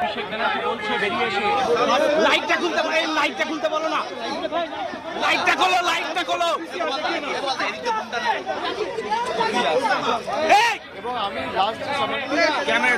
অভিষেক ব্যানার্জি বলছে বেরিয়ে এসে লাইটটা খুলতে বলো না, লাইটটা খোলো এবং আমি লাস্ট ক্যামেরা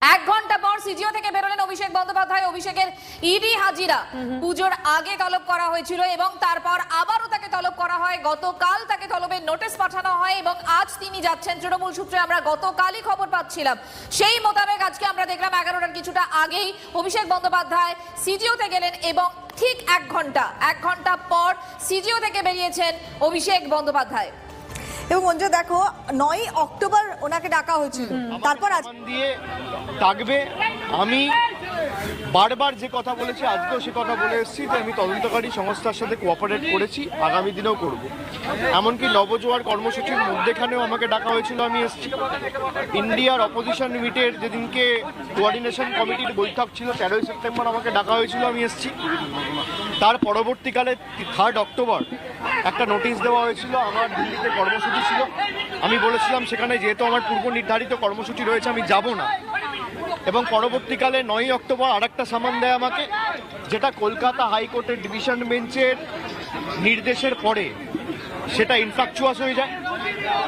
এক ঘন্টা পর সিজিও থেকে বেরোলেন অভিষেক বন্দ্যোপাধ্যায়। অভিষেকের ইডি হাজিরা পুজোর আগে তলব করা হয়েছিল এবং তারপর আবারও তাকে তলব করা হয়। গতকাল তাকে তলবের নোটিশ পাঠানো হয় এবং আজ তিনি যাচ্ছেন। তৃণমূল সূত্রে আমরা গতকালই খবর পাচ্ছিলাম, সেই মোতাবেক আজকে আমরা দেখলাম 11টার কিছুটা আগেই অভিষেক বন্দ্যোপাধ্যায় সিজিওতে গেলেন এবং ঠিক এক ঘন্টা পর সিজিও থেকে বেরিয়েছেন অভিষেক বন্দ্যোপাধ্যায়। এবং অঞ্জয় দেখো 9ই অক্টোবর ওনাকে ডাকা হয়েছিল, তারপর আজ দিয়ে ডাকবে। আমি বারবার যে কথা বলেছি আজকেও সে কথা বলে এসেছি যে আমি তদন্তকারী সংস্থার সাথে কোঅপারেট করেছি, আগামী দিনেও করব। এমনকি নবজোয়ার কর্মসূচির মধ্যেখানেও আমাকে ডাকা হয়েছিল, আমি এসেছি। ইন্ডিয়ার অপোজিশন মিটের যেদিনকে কোঅর্ডিনেশন কমিটির বৈঠক ছিল 13ই সেপ্টেম্বর আমাকে ডাকা হয়েছিল, আমি এসেছি। তার পরবর্তীকালে 3 অক্টোবর একটা নোটিশ দেওয়া হয়েছিল, আমার দিল্লিতে কর্মসূচি ছিল। আমি বলেছিলাম সেখানে যেহেতু আমার পূর্ব নির্ধারিত কর্মসূচি রয়েছে আমি যাব না। এবং পরবর্তীকালে 9ই অক্টোবর আরেকটা সামান দেয় আমাকে, যেটা কলকাতা হাইকোর্টের ডিভিশন বেঞ্চের নির্দেশের পরে সেটা ইনফ্রাকচুয়াস হয়ে যায়।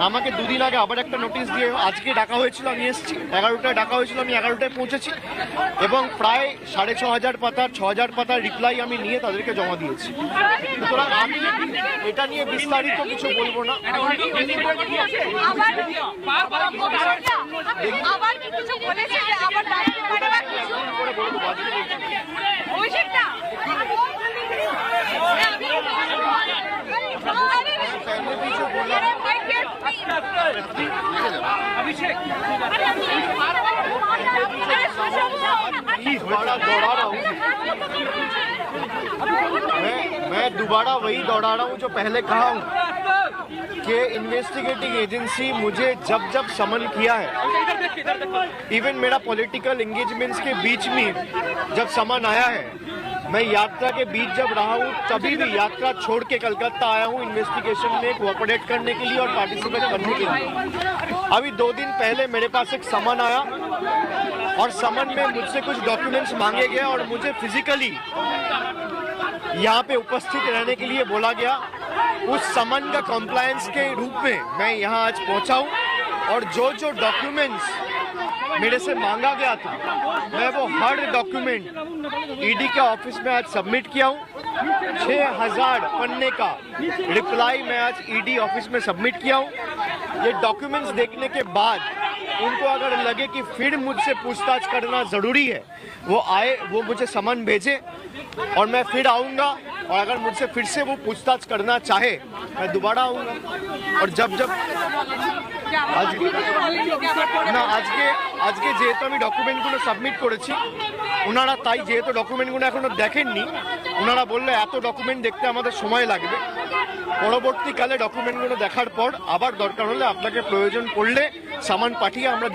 আমাকে 2 দিন আগে আবার একটা নোটিশ দিয়ে আজকে ডাকা হয়েছিল, আমি এসেছি। 11টায় ডাকা হয়েছিল, আমি 11টায় পৌঁছেছি এবং প্রায় 6500 পাতার 6000 পাতার রিপ্লাই আমি নিয়ে তাদেরকে জমা দিয়েছি। সুতরাং আমি এটা নিয়ে বিস্তারিত কিছু বলবো না। मैं दोबारा वही दौड़ा रहा हूँ जो पहले कहा हूँ कि इन्वेस्टिगेटिंग एजेंसी मुझे जब समन किया है, इवन मेरा पॉलिटिकल एंगेजमेंट्स के बीच में जब समन आया है, मैं यात्रा के बीच जब रहा हूँ तभी भी यात्रा छोड़ के कलकत्ता आया हूँ इन्वेस्टिगेशन में कोऑपरेट करने के लिए और पार्टिसिपेट करने के लिए। अभी 2 दिन पहले मेरे पास एक समन आया और समन में मुझसे कुछ डॉक्यूमेंट्स मांगे गए और मुझे फिजिकली यहाँ पे उपस्थित रहने के लिए बोला गया। उस समन का कॉम्प्लायंस के रूप में मैं यहाँ आज पहुँचा हूँ और जो डॉक्यूमेंट्स मेरे से मांगा गया था मैं वो हर डॉक्यूमेंट ईडी के ऑफिस में आज सबमिट किया हूँ। 6000 पन्ने का रिप्लाई मैं आज ईडी ऑफिस में सबमिट किया हूँ। ये डॉक्यूमेंट्स देखने के बाद उनको अगर लगे कि फिर मुझसे पूछताछ करना ज़रूरी है, वो आए, वो मुझे समन भेजे और मैं फिर आऊँगा। और अगर मुझसे फिर से वो पूछताछ करना चाहे मैं दोबारा आऊँगा। और जब আজকে যেহেতু আমি ডকুমেন্টগুলো সাবমিট করেছি, ওনারা তাই যেহেতু ডকুমেন্টগুলো এখনো দেখেননি, ওনারা বললে এত ডকুমেন্ট দেখতে আমাদের সময় লাগবে। পরবর্তীকালে ডকুমেন্টগুলো দেখার পর আবার দরকার হলে আপনাকে প্রয়োজন পড়লে সামান পাঠিয়ে আমরা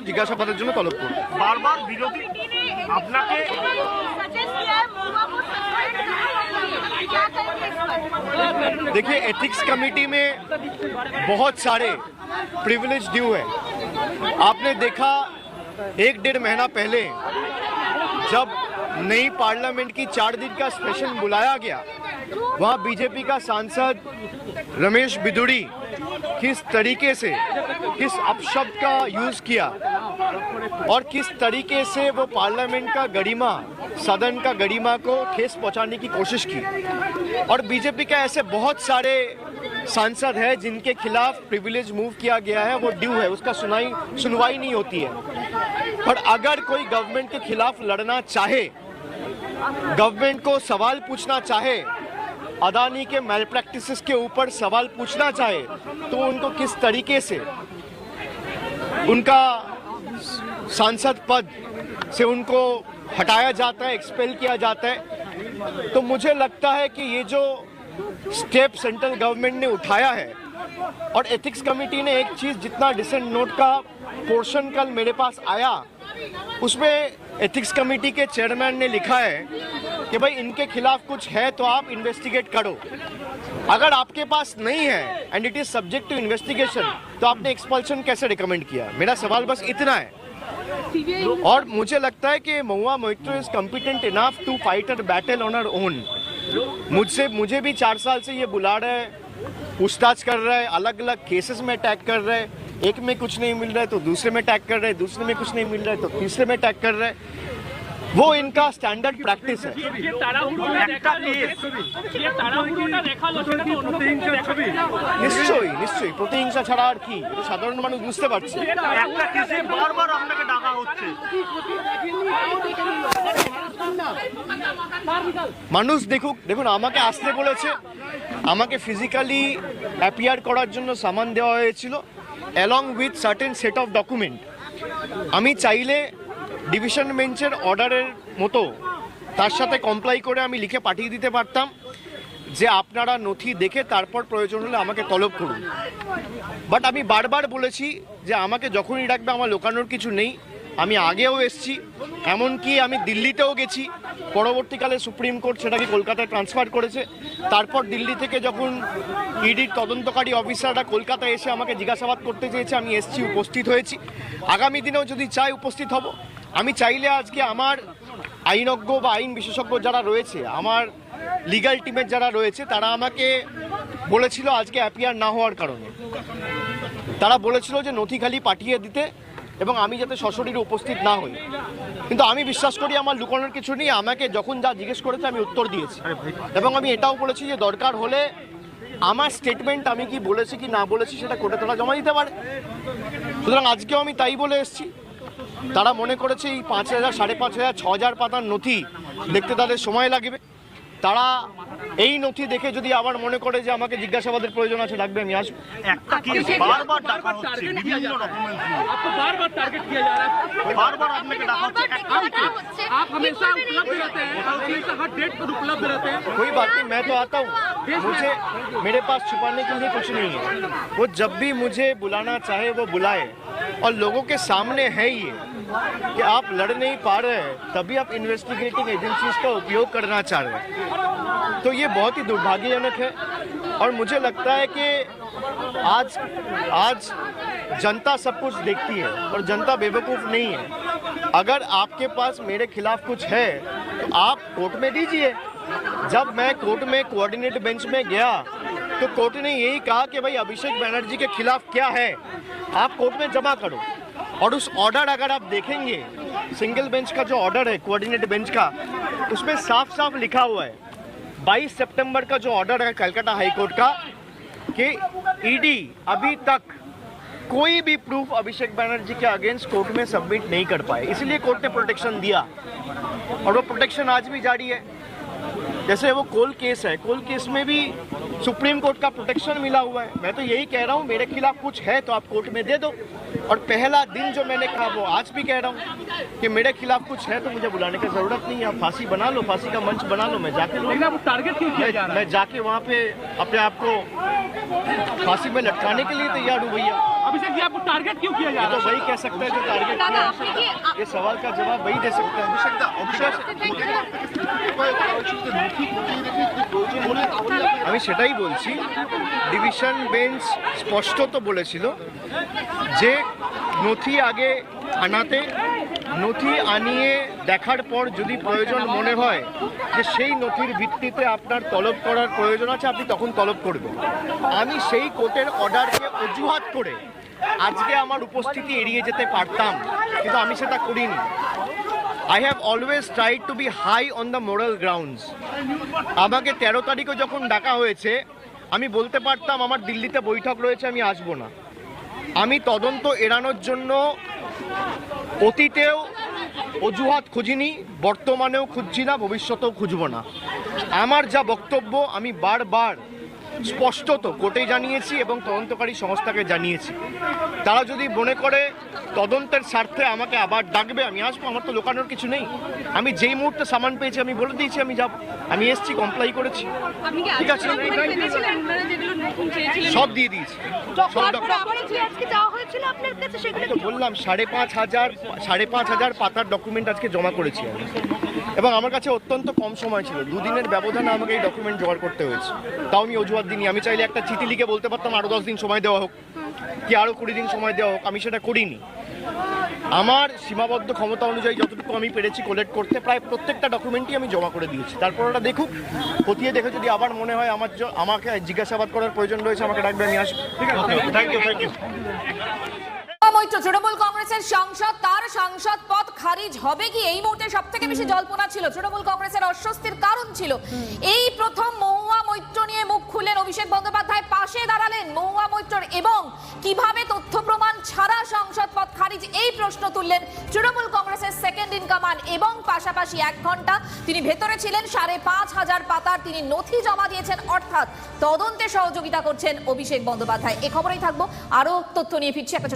জিজ্ঞাসাবাদের জন্য তলব করব। বারবার বিরোধী আপনাকে देखिए, एथिक्स कमेटी में बहुत सारे प्रिविलेज ड्यू है। आपने देखा 1-1.5 महीना पहले जब नई पार्लियामेंट की 4 दिन का सेशन बुलाया गया, वहाँ बीजेपी का सांसद रमेश बिदुड़ी किस तरीके से किस अपशब्द का यूज किया और किस तरीके से वो पार्लियामेंट का गरिमा, सदन का गरिमा को ठेस पहुंचाने की कोशिश की। और बीजेपी का ऐसे बहुत सारे सांसद है जिनके खिलाफ प्रिविलेज मूव किया गया है, वो ड्यू है, उसका सुनवाई नहीं होती है। पर अगर कोई गवर्नमेंट के खिलाफ लड़ना चाहे, गवर्नमेंट को सवाल पूछना चाहे, अदानी के मैल प्रैक्टिसेस के ऊपर सवाल पूछना चाहे तो उनको किस तरीके से उनका सांसद पद से उनको हटाया जाता है, एक्सपेल किया जाता है। तो मुझे लगता है कि ये जो स्टेप सेंट्रल गवर्नमेंट ने उठाया है, और एथिक्स कमेटी ने एक चीज़, जितना डिसेंट नोट का पोर्शन कल मेरे पास आया उसमें एथिक्स कमेटी के चेयरमैन ने लिखा है कि भाई इनके खिलाफ कुछ है तो आप इन्वेस्टिगेट करो, अगर आपके पास नहीं है and it is subject to investigation तो आपने एक्सपल्शन कैसे रिकमेंड किया। मेरा सवाल बस इतना है। और मुझे लगता है कि Mahua Moitra is competent enough to fight a battle on her own. मुझे भी 4 साल से ये बुला रहा है, पूछताछ कर रहा है, अलग अलग केसेस में अटैक कर रहा है, एक में कुछ नहीं मिल रहा है तो दूसरे में अटैक कर रहे हैं, दूसरे में कुछ नहीं मिल रहा है तो तीसरे में अटैक कर रहे हैं। वो इनका स्टैंडार्ड प्रैक्टिस है। নিশ্চয়ই নিশ্চয়ই প্রতিহিংসা ছাড়া আর কি, এটা সাধারণ মানুষ বুঝতে পারছে। বারবার আপনাকে ডাকা হচ্ছে। মানুষ দেখুন আমাকে আসতে বলেছে, আমাকে ফিজিক্যালি অ্যাপিয়ার করার জন্য সামান দেওয়া হয়েছিল along with certain set of document. আমি চাইলে ডিভিশন বেঞ্চের অর্ডারের মতো তার সাথে কমপ্লাই করে আমি লিখে পাঠিয়ে দিতে পারতাম যে আপনারা নথি দেখে তারপর প্রয়োজন হলে আমাকে তলব করুন। বাট আমি বারবার বলেছি যে আমাকে যখনই ডাকবে আমার লোকানোর কিছু নেই। আমি আগেও এসেছি, এমনকি আমি দিল্লিতেও গেছি, পরবর্তীকালে সুপ্রিম কোর্ট সেটাকে কলকাতায় ট্রান্সফার করেছে। তারপর দিল্লি থেকে যখন ইডির তদন্তকারী অফিসাররা কলকাতায় এসে আমাকে জিজ্ঞাসাবাদ করতে চেয়েছে, আমি এসেছি, উপস্থিত হয়েছি। আগামী দিনেও যদি চাই উপস্থিত হব। আমি চাইলে আজকে আমার আইনজ্ঞ বা আইন বিশেষজ্ঞ যারা রয়েছে, আমার লিগ্যাল টিমের যারা রয়েছে, তারা আমাকে বলেছিল আজকে অ্যাপিয়ার না হওয়ার কারণে, তারা বলেছিল যে নথি খালি পাঠিয়ে দিতে এবং আমি যাতে সশরীরে উপস্থিত না হই। কিন্তু আমি বিশ্বাস করি আমার লুকানোর কিছু নেই। আমাকে যখন যা জিজ্ঞেস করেছে আমি উত্তর দিয়েছি এবং আমি এটাও বলেছি যে দরকার হলে আমার স্টেটমেন্ট আমি কি বলেছি কি না বলেছি সেটা কোর্টে তারা জমা দিতে পারে। সুতরাং আজকেও আমি তাই বলে এসেছি। তারা মনে করেছে এই 5,000, 5,500, 6,000 পাতার নথি দেখতে তাদের সময় লাগবে। তারা এই নথি দেখে যদি আবার মনে করে যে আমাকে জিজ্ঞাসাবাদের প্রয়োজন আছে, ডাকবে, আমি আসবো। একটা কেস বারবার ডাকা হচ্ছে, বিভিন্ন ডকুমেন্টস দিয়ে आपको बार-बार टारगेट किया जा रहा है, बार-बार আপনাকে ডাকা হচ্ছে। आप हमेशा उपलब्ध रहते हैं, हमेशा हर डेट पर उपलब्ध रहते हैं। कोई बात नहीं, मैं तो आता हूँ, मुझे मेरे पास छुपाने के लिए कुछ नहीं है। वो जब भी मुझे बुलाना चाहे वो बुलाए, और लोगों के सामने है ये कि आप लड़ नहीं पा रहे हैं तभी आप इन्वेस्टिगेटिंग एजेंसीज का उपयोग करना चाह रहे हैं। तो ये बहुत ही दुर्भाग्यजनक है। और मुझे लगता है कि आज जनता सब कुछ देखती है और जनता बेवकूफ़ नहीं है। अगर आपके पास मेरे खिलाफ कुछ है तो आप कोर्ट में दीजिए। जब मैं कोर्ट में कोऑर्डिनेट बेंच में गया तो कोर्ट ने यही कहा कि भाई अभिषेक बनर्जी के खिलाफ क्या है आप कोर्ट में जमा करो। और उस ऑर्डर अगर आप देखेंगे, सिंगल बेंच का जो ऑर्डर है कोऑर्डिनेट बेंच का, उसमें साफ साफ लिखा हुआ है 22 सितंबर का जो ऑर्डर है कलकत्ता हाई कोर्ट का कि ईडी अभी तक कोई भी प्रूफ अभिषेक बनर्जी के अगेंस्ट कोर्ट में सबमिट नहीं कर पाए, इसलिए कोर्ट ने प्रोटेक्शन दिया और वो प्रोटेक्शन आज भी जारी है। जैसे वो कोल केस है, कोल केस में भी सुप्रीम कोर्ट का प्रोटेक्शन मिला हुआ है। मैं तो यही कह रहा हूँ मेरे खिलाफ कुछ है तो आप कोर्ट में दे दो। और पहला दिन जो मैंने कहा वो आज भी कह रहा हूँ कि मेरे खिलाफ कुछ है तो मुझे बुलाने की जरूरत नहीं है। आप फांसी बना लो, फांसी का मंच बना लो, मैं जाके टारगेट क्यों किया जा रहा है? मैं जाके वहाँ पे अपने आप को फांसी में लटकाने के लिए तैयार हूँ भैया। अभिषेक जी आपको टारगेट क्यों किया जा रहा तो वही कह सकता है जो टारगेट किया है। ये सवाल का जवाब वही दे सकता है। আমি সেটাই বলছি, ডিভিশন বেঞ্চ স্পষ্টত বলেছিল যে নথি আগে আনাতে, নথি আনিয়ে দেখার পর যদি প্রয়োজন মনে হয় যে সেই নথির ভিত্তিতে আপনার তলব করার প্রয়োজন আছে আপনি তখন তলব করবেন। আমি সেই কোর্টের অর্ডারকে অজুহাত করে আজকে আমার উপস্থিতি এড়িয়ে যেতে পারতাম, কিন্তু আমি সেটা করিনি। I have always tried to be high on the moral grounds. আমাকে 13 তারিখে যখন ডাকা হয়েছে আমি বলতে পারতাম আমার দিল্লিতে বৈঠক রয়েছে আমি আসবো না। আমি তদন্ত এড়ানোর জন্য অতীতেও অজুহাত খুঁজিনি, বর্তমানেও খুঁজছি না, ভবিষ্যতেও খুঁজব না। আমার যা বক্তব্য আমি বারবার স্পষ্টত কোর্টে জানিয়েছি এবং তদন্তকারী সংস্থাকে জানিয়েছি। তারা যদি মনে করে তদন্তের স্বার্থে আমাকে আবার ডাকবে, আমি আসবো। আমার তো লোকানোর কিছু নেই। আমি যেই মুহূর্তে সামান পেয়েছি আমি বলে দিয়েছি আমি যাব। আমি এসছি, কমপ্লাই করেছি, ঠিক আছে, সব দিয়ে দিয়েছি। সব তো বললাম 5,500 পাতার ডকুমেন্ট আজকে জমা করেছি আমি। এবং আমার কাছে অত্যন্ত কম সময় ছিল, 2 দিনের ব্যবধানে আমাকে এই ডকুমেন্ট জোগাড় করতে হয়েছে। তাও আমি অজুহাত দিইনি। আমি চাইলে একটা চিঠি লিখে বলতে পারতাম আরও 10 দিন সময় দেওয়া হোক, কি আরও 20 দিন সময় দেওয়া হোক। আমি সেটা করিনি। আমার সীমাবদ্ধ ক্ষমতা অনুযায়ী যতটুকু আমি পেরেছি কালেক্ট করতে, প্রায় প্রত্যেকটা ডকুমেন্টই আমি জমা করে দিয়েছি। তারপর ওটা দেখুক, খতিয়ে দেখে যদি আবার মনে হয় আমাকে জিজ্ঞাসাবাদ করার প্রয়োজন রয়েছে, আমাকে ডাকবে, আমি আসবো। ঠিক আছে, থ্যাংক ইউ। মৈত্র তৃণমূল কংগ্রেসের সাংসদ, তার সাংসদ পদ খারিজ হবে কি, এই মুহূর্তে সব থেকে বেশি জল্পনা ছিল, তৃণমূল কংগ্রেসের অস্বস্তির কারণ ছিল। এই প্রথম মহুয়া মৈত্র নিয়ে মুখ খুললেন অভিষেক বন্দ্যোপাধ্যায়, পাশে দাঁড়ালেন মহুয়া মৈত্রর, এবং কিভাবে তথ্য প্রমাণ ছাড়া সংসদ পদ খারিজ এই প্রশ্ন তুললেন তৃণমূল কংগ্রেসের সেকেন্ড ইন কমান্ড। এবং পাশাপাশি 1 ঘন্টা তিনি ভেতরে ছিলেন, 5,500 পাতার তিনি নথি জমা দিয়েছেন, অর্থাৎ তদন্তে সহযোগিতা করছেন অভিষেক বন্দ্যোপাধ্যায়। এ খবরেই থাকবো, আরো তথ্য নিয়ে ফিরছি একটা